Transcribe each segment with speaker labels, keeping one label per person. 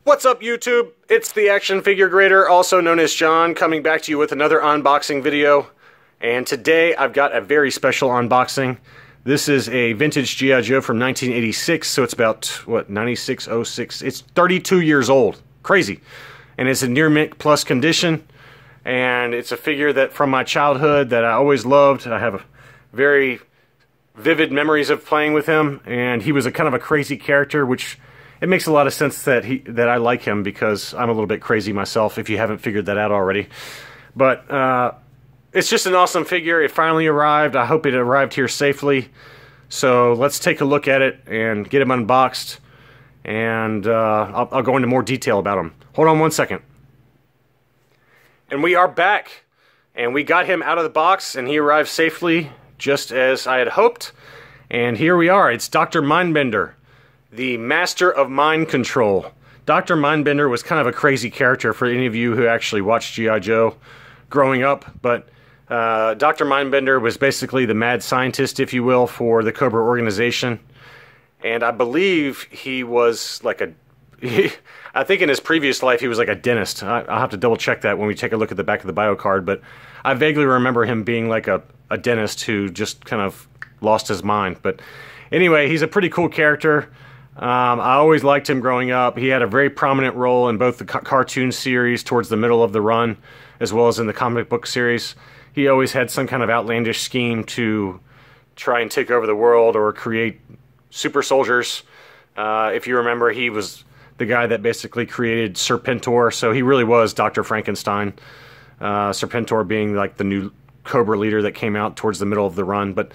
Speaker 1: What's up, YouTube? It's the Action Figure Grader, also known as John, coming back to you with another unboxing video. And today I've got a very special unboxing. This is a vintage G.I. Joe from 1986, so it's about, what, 96, 06? It's 32 years old. Crazy. And it's in near mint plus condition. And it's a figure that from my childhood that I always loved. I have very vivid memories of playing with him. And he was a kind of a crazy character, which it makes a lot of sense that I like him because I'm a little bit crazy myself, if you haven't figured that out already. But it's just an awesome figure. It finally arrived. I hope it arrived here safely. So let's take a look at it and get him unboxed. And I'll go into more detail about him. Hold on one second. And we are back. And we got him out of the box, and he arrived safely, just as I had hoped. And here we are. It's Dr. Mindbender, the master of mind control. Dr. Mindbender was kind of a crazy character for any of you who actually watched G.I. Joe growing up, but Dr. Mindbender was basically the mad scientist, if you will, for the Cobra organization. And I believe he was like I think in his previous life he was like a dentist. I'll have to double check that when we take a look at the back of the bio card, but I vaguely remember him being like a dentist who just kind of lost his mind. But anyway, he's a pretty cool character. I always liked him growing up. He had a very prominent role in both the cartoon series towards the middle of the run, as well as in the comic book series. He always had some kind of outlandish scheme to try and take over the world or create super soldiers. If you remember, he was the guy that basically created Serpentor, so he really was Dr. Frankenstein. Serpentor being like the new Cobra leader that came out towards the middle of the run. But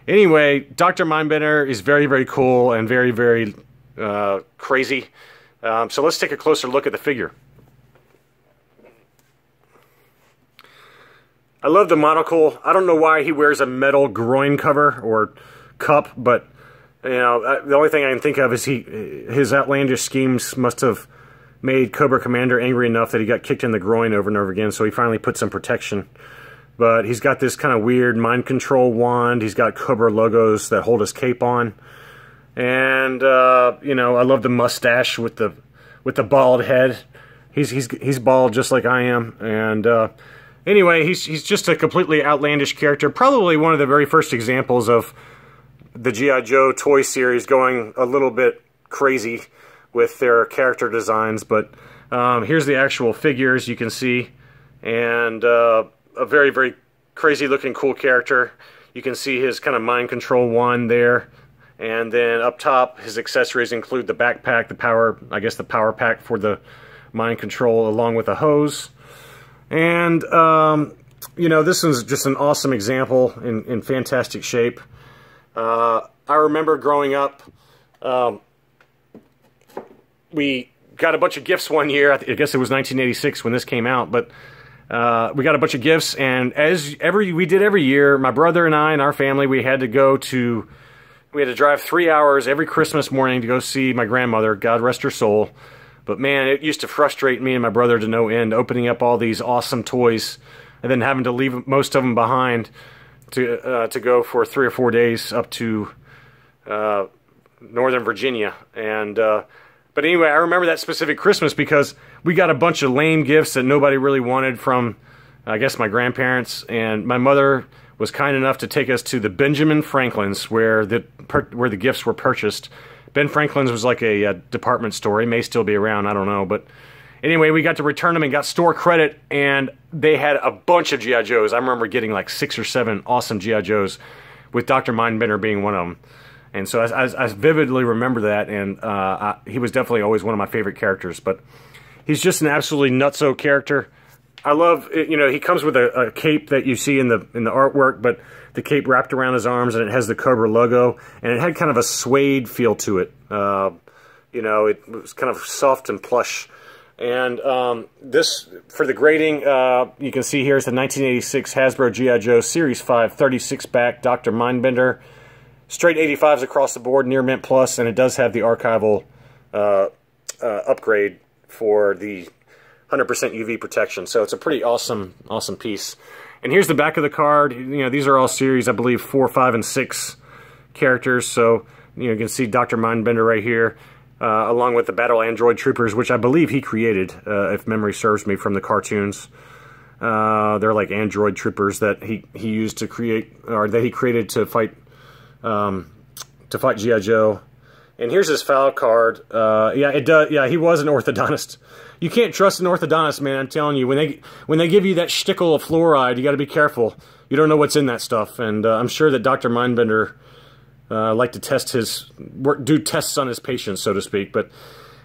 Speaker 1: anyway, Dr. Mindbender is very, very cool and very, very crazy. So let's take a closer look at the figure. I love the monocle. I don't know why he wears a metal groin cover or cup, but you know, the only thing I can think of is his outlandish schemes must have made Cobra Commander angry enough that he got kicked in the groin over and over again, so he finally put some protection. But he's got this kind of weird mind control wand. He's got Cobra logos that hold his cape on. And, you know, I love the mustache with the bald head. He's bald just like I am. And anyway, he's just a completely outlandish character. Probably one of the very first examples of the G.I. Joe toy series going a little bit crazy with their character designs. But here's the actual figures you can see. And a very, very crazy looking cool character. You can see his kind of mind control wand there. And then up top, his accessories include the backpack, the power pack for the mind control, along with a hose. And, you know, this one's just an awesome example in fantastic shape. I remember growing up, we got a bunch of gifts one year. I guess it was 1986 when this came out, but we got a bunch of gifts, and as we did every year, my brother and I and our family, we had to drive 3 hours every Christmas morning to go see my grandmother, God rest her soul. But man, it used to frustrate me and my brother to no end, opening up all these awesome toys and then having to leave most of them behind to go for 3 or 4 days up to Northern Virginia. And but anyway, I remember that specific Christmas because we got a bunch of lame gifts that nobody really wanted from, I guess, my grandparents. And my mother was kind enough to take us to the Benjamin Franklin's, where the gifts were purchased. Ben Franklin's was like a department store. It may still be around, I don't know. But anyway, we got to return them and got store credit, and they had a bunch of G.I. Joes. I remember getting like 6 or 7 awesome G.I. Joes, with Dr. Mindbender being one of them. And so I vividly remember that, and he was definitely always one of my favorite characters. But he's just an absolutely nutso character. I love, you know, he comes with a cape that you see in the artwork, but the cape wrapped around his arms, and it has the Cobra logo, and it had kind of a suede feel to it. You know, it was kind of soft and plush. And this, for the grading, you can see here is the 1986 Hasbro G.I. Joe Series 5 36-back Dr. Mindbender. Straight 85s across the board, near mint plus, and it does have the archival upgrade for the 100% UV protection. So it's a pretty awesome piece. And here's the back of the card. You know, these are all series, I believe, 4, 5, and 6 characters. So, you know, you can see Dr. Mindbender right here. along with the Battle Android Troopers, which I believe he created, if memory serves me, from the cartoons. They're like android troopers that he used to create, or that he created to fight G.I. Joe. And here's his file card. Yeah, it does. Yeah, he was an orthodontist. You can't trust an orthodontist, man. I'm telling you, when they give you that shtickle of fluoride, you got to be careful. You don't know what's in that stuff. And I'm sure that Dr. Mindbender liked to do tests on his patients, so to speak. But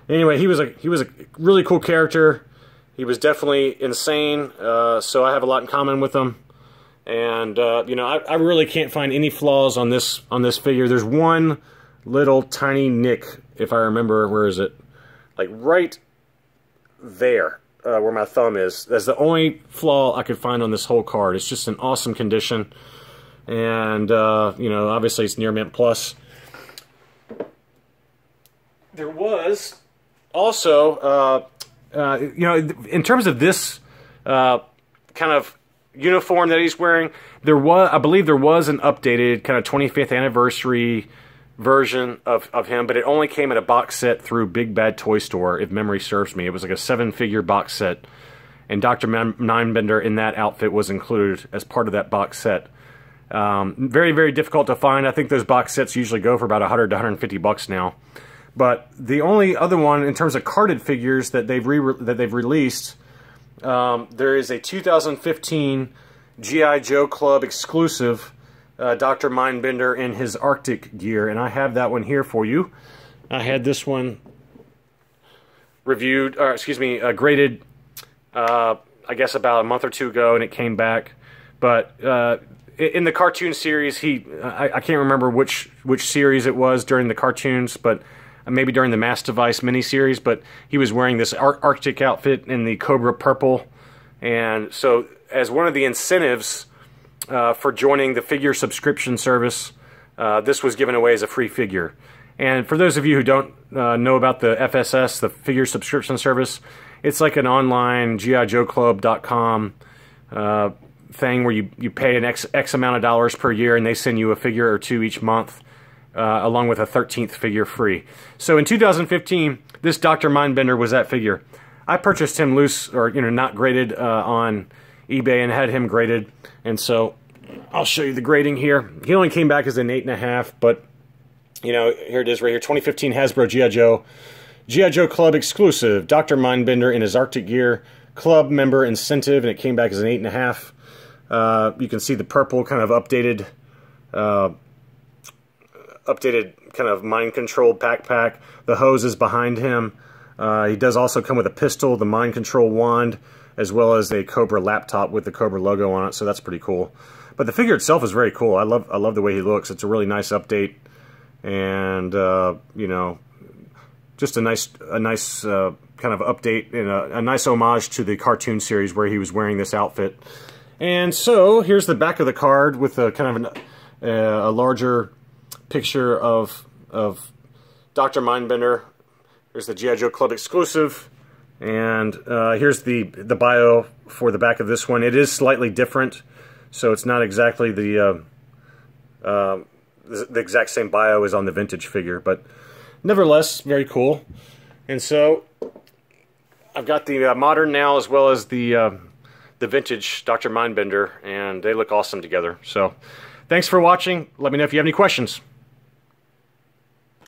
Speaker 1: anyway, he was a really cool character. He was definitely insane. So I have a lot in common with him. And you know, I really can't find any flaws on this figure. There's one little tiny nick, if I remember. Where is it? Like right there, where my thumb is. That's the only flaw I could find on this whole card. It's just an awesome condition, and you know, obviously it's near mint plus. There was also, you know, in terms of this kind of uniform that he's wearing, I believe there was an updated kind of 25th anniversary version of him, but it only came in a box set through Big Bad Toy Store, if memory serves me. It was like a 7-figure box set, and Dr. Mindbender in that outfit was included as part of that box set. Very, very difficult to find. I think those box sets usually go for about 100 to 150 bucks now. But the only other one in terms of carded figures that they've released, there is a 2015 G.I. Joe Club exclusive Dr. Mindbender in his Arctic gear, and I have that one here for you. I had this one reviewed, or excuse me, graded, I guess about a month or two ago, and it came back. But in the cartoon series, I can't remember which series it was during the cartoons, but maybe during the Mass Device miniseries, but he was wearing this Arctic outfit in the Cobra purple. And so as one of the incentives for joining the figure subscription service, this was given away as a free figure. And for those of you who don't know about the FSS, the figure subscription service, it's like an online GIJoeClub.com thing where you pay an X amount of dollars per year, and they send you a figure or two each month, along with a 13th figure free. So in 2015, this Dr. Mindbender was that figure. I purchased him loose, or you know, not graded, on eBay, and had him graded. And so I'll show you the grading here. He only came back as an 8.5, but you know, here it is right here. 2015 Hasbro G.I. Joe Club exclusive. Dr. Mindbender in his Arctic gear. Club member incentive, and it came back as an 8.5. You can see the purple kind of updated kind of mind-controlled backpack. The hose is behind him. He does also come with a pistol, the mind control wand, as well as a Cobra laptop with the Cobra logo on it, so that's pretty cool. But the figure itself is very cool. I love the way he looks. It's a really nice update, and you know, just a nice kind of update and a nice homage to the cartoon series where he was wearing this outfit. And so here's the back of the card with a kind of a larger picture of Dr. Mindbender. Here's the G.I. Joe Club exclusive. And here's the bio for the back of this one. It is slightly different, so it's not exactly the exact same bio as on the vintage figure, but nevertheless, very cool. And so I've got the modern now as well as the vintage Dr. Mindbender, and they look awesome together. So thanks for watching. Let me know if you have any questions.